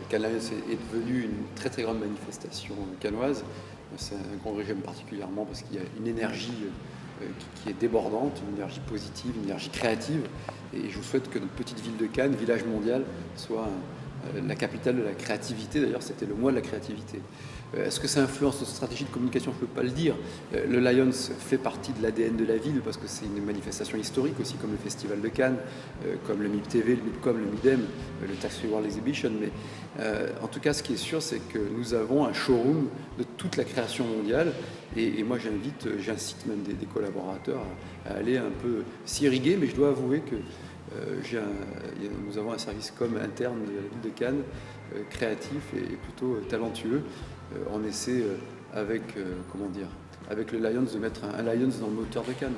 Cannes Lions est devenu une très très grande manifestation cannoise. C'est un congrès que j'aime particulièrement parce qu'il y a une énergie qui est débordante, une énergie positive, une énergie créative. Et je vous souhaite que notre petite ville de Cannes, village mondial, soit la capitale de la créativité. D'ailleurs, c'était le mois de la créativité. Est-ce que ça influence notre stratégie de communication? Je ne peux pas le dire. Le Lions fait partie de l'ADN de la ville parce que c'est une manifestation historique aussi, comme le Festival de Cannes, comme le MIP TV, le MIPCOM, le MIDEM, le Tax Free World Exhibition. Mais en tout cas, ce qui est sûr, c'est que nous avons un showroom de toute la création mondiale. Et moi, j'incite même des collaborateurs à aller un peu s'irriguer. Mais je dois avouer que nous avons un service com interne de la ville de Cannes, créatif et plutôt talentueux. On essaie avec le Lions de mettre un Lions dans le moteur de Cannes.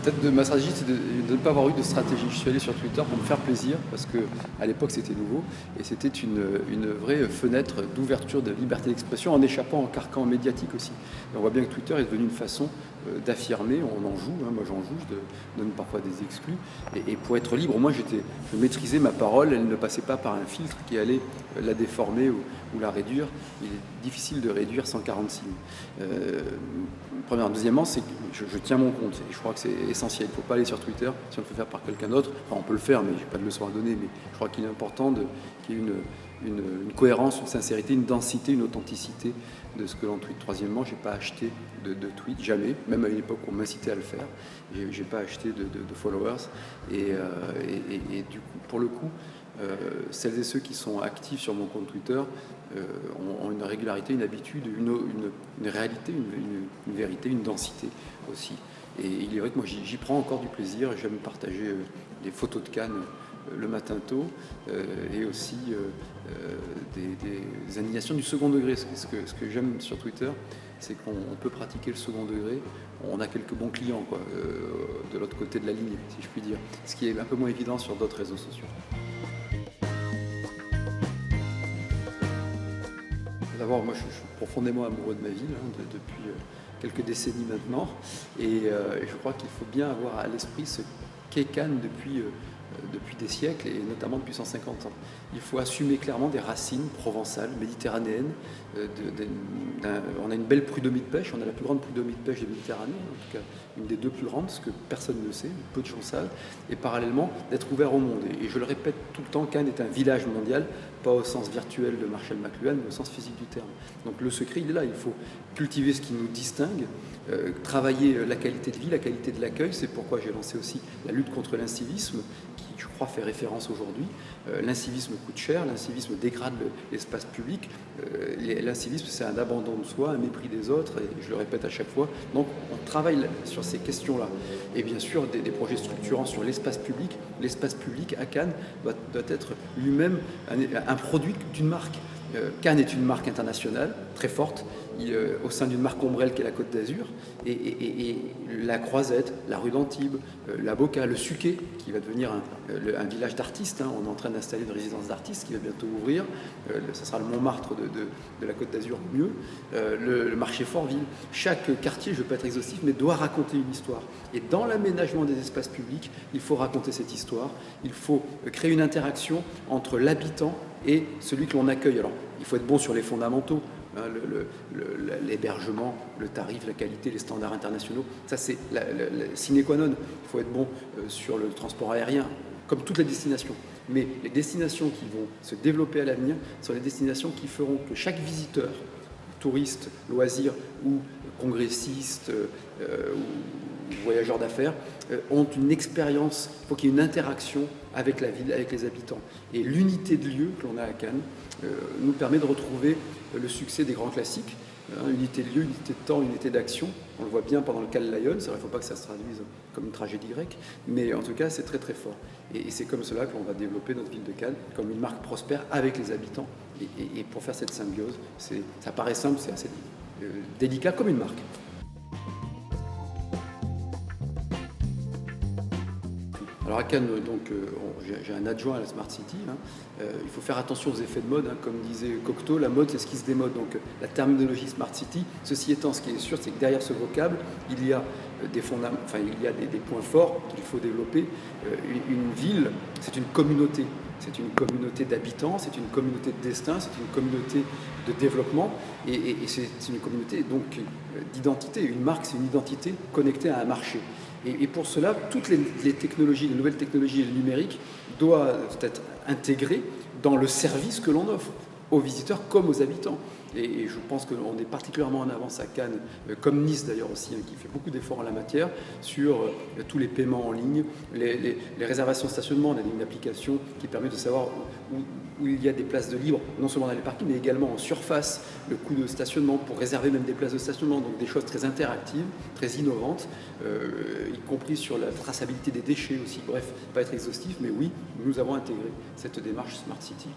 Peut-être de ma stratégie, c'est de ne pas avoir eu de stratégie. Je suis allé sur Twitter pour me faire plaisir, parce qu'à l'époque c'était nouveau, et c'était une vraie fenêtre d'ouverture de liberté d'expression en échappant au carcan médiatique aussi. Et on voit bien que Twitter est devenu une façon d'affirmer, on en joue, moi j'en joue, je donne parfois des exclus, et pour être libre, moi je maîtrisais ma parole, elle ne passait pas par un filtre qui allait la déformer ou la réduire. Il est difficile de réduire 140 signes. Premièrement. Deuxièmement, c'est que je tiens mon compte, et je crois que c'est essentiel. Il ne faut pas aller sur Twitter si on le fait faire par quelqu'un d'autre. Enfin, on peut le faire, mais je n'ai pas de leçon à donner, mais je crois qu'il est important qu'il y ait une cohérence, une sincérité, une densité, une authenticité de ce que l'on tweet. Troisièmement, je n'ai pas acheté de tweet, jamais, même à une époque où on m'incitait à le faire. Je n'ai pas acheté de followers. Et du coup, pour le coup, celles et ceux qui sont actifs sur mon compte Twitter ont une régularité, une habitude, une réalité, une vérité, une densité aussi. Et il est vrai que moi j'y prends encore du plaisir. J'aime partager des photos de Cannes le matin tôt et aussi des indignations du second degré. Ce que j'aime sur Twitter, c'est qu'on peut pratiquer le second degré. On a quelques bons clients de l'autre côté de la ligne, si je puis dire. Ce qui est un peu moins évident sur d'autres réseaux sociaux. D'abord, moi, je suis profondément amoureux de ma ville depuis quelques décennies maintenant, et je crois qu'il faut bien avoir à l'esprit ce qu'est Cannes depuis des siècles, et notamment depuis 150 ans. Il faut assumer clairement des racines provençales, méditerranéennes. On a une belle prud'homie de pêche, on a la plus grande prud'homie de pêche de Méditerranée, en tout cas une des deux plus grandes, ce que personne ne sait, peu de gens savent, et parallèlement d'être ouvert au monde. Et je le répète tout le temps, Cannes est un village mondial, pas au sens virtuel de Marshall McLuhan, mais au sens physique du terme. Donc le secret, il est là, il faut cultiver ce qui nous distingue, travailler la qualité de vie, la qualité de l'accueil. C'est pourquoi j'ai lancé aussi la lutte contre l'incivisme, qui, je crois, fait référence aujourd'hui. L'incivisme coûte cher, l'incivisme dégrade l'espace public. L'incivisme, c'est un abandon de soi, un mépris des autres, et je le répète à chaque fois. Donc on travaille sur ces questions-là. Et bien sûr, des projets structurants sur l'espace public. L'espace public à Cannes doit être lui-même un produit d'une marque. Cannes est une marque internationale très forte, au sein d'une marque ombrelle qui est la Côte d'Azur, et la Croisette, la rue d'Antibes, la Boca, le Suquet, qui va devenir un village d'artistes. On est en train d'installer une résidence d'artistes qui va bientôt ouvrir. Ça sera le Montmartre de la Côte d'Azur mieux. Le marché Fortville. Chaque quartier, je ne veux pas être exhaustif, mais doit raconter une histoire. Et dans l'aménagement des espaces publics, il faut raconter cette histoire. Il faut créer une interaction entre l'habitant et celui que l'on accueille. Alors, il faut être bon sur les fondamentaux, l'hébergement, le tarif, la qualité, les standards internationaux. Ça, c'est la sine qua non. Il faut être bon sur le transport aérien, comme toutes les destinations. Mais les destinations qui vont se développer à l'avenir sont les destinations qui feront que chaque visiteur, touriste, loisir ou congressiste ou voyageurs d'affaires, ont une expérience. Il faut qu'il y ait une interaction avec la ville, avec les habitants. Et l'unité de lieu que l'on a à Cannes nous permet de retrouver le succès des grands classiques. Unité de lieu, unité de temps, unité d'action. On le voit bien pendant le Cannes Lions. Il ne faut pas que ça se traduise comme une tragédie grecque, mais en tout cas, c'est très très fort. Et c'est comme cela qu'on va développer notre ville de Cannes, comme une marque prospère avec les habitants. Et pour faire cette symbiose, ça paraît simple, c'est assez délicat comme une marque. Alors à Cannes, donc, j'ai un adjoint à la Smart City. Hein. Il faut faire attention aux effets de mode. Hein. Comme disait Cocteau, la mode, c'est ce qui se démode. Donc la terminologie Smart City. Ceci étant, ce qui est sûr, c'est que derrière ce vocable, il y a des points forts qu'il faut développer. Une ville, c'est une communauté. C'est une communauté d'habitants, c'est une communauté de destin, c'est une communauté de développement et c'est une communauté donc d'identité. Une marque, c'est une identité connectée à un marché. Et pour cela, toutes les technologies, les nouvelles technologies et le numérique doivent être intégrées dans le service que l'on offre aux visiteurs comme aux habitants. Et je pense qu'on est particulièrement en avance à Cannes, comme Nice d'ailleurs aussi, hein, qui fait beaucoup d'efforts en la matière, sur tous les paiements en ligne, les réservations de stationnement. On a une application qui permet de savoir où il y a des places de libre, non seulement dans les parkings, mais également en surface, le coût de stationnement, pour réserver même des places de stationnement. Donc des choses très interactives, très innovantes, y compris sur la traçabilité des déchets aussi. Bref, pas être exhaustif, mais oui, nous avons intégré cette démarche Smart City.